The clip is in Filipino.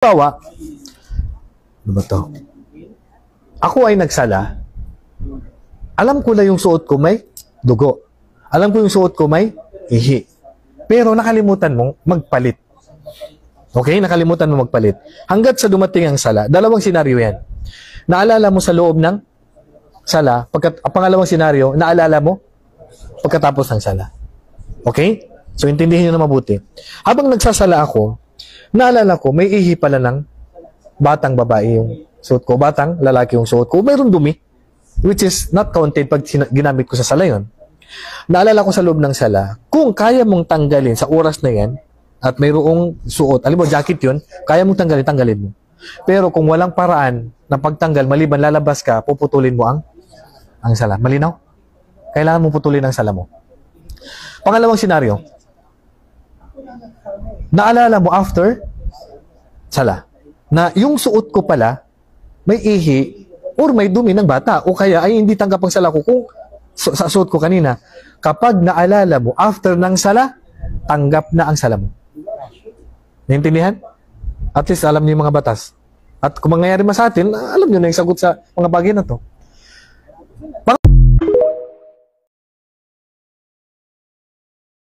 Bawa, ano ba to? Ako ay nagsala. Alam ko na yung suot ko may dugo. Alam ko yung suot ko may ihi. Pero nakalimutan mong magpalit. Okay? Nakalimutan mo magpalit. Hanggat sa dumating ang sala, dalawang senaryo yan. Naalala mo sa loob ng sala, pangalawang senaryo, naalala mo pagkatapos ng sala. Okay? So, intindihin nyo na mabuti. Habang nagsasala ako, naalala ko, may ihi pala ng batang babae yung suot ko, batang lalaki yung suot ko. Mayroong dumi, which is not counted pag ginamit ko sa sala yun. Naalala ko sa loob ng sala, kung kaya mong tanggalin sa oras na yan, at mayroong suot, alam mo, jacket yun, kaya mong tanggalin, tanggalin mo. Pero kung walang paraan na pagtanggal, maliban lalabas ka, puputulin mo ang sala. Malinaw? Kailangan mo putulin ang sala mo. Pangalawang senaryo, naalala mo after sala, na yung suot ko pala, may ihi, or may dumi ng bata, o kaya ay hindi tanggap ang sala ko kung sa suot ko kanina. Kapag naalala mo after ng sala, tanggap na ang sala mo. Naintindihan? At least alam niyo yung mga batas. At kung mangyayari man sa atin, alam niyo na yung sagot sa mga bagay na to.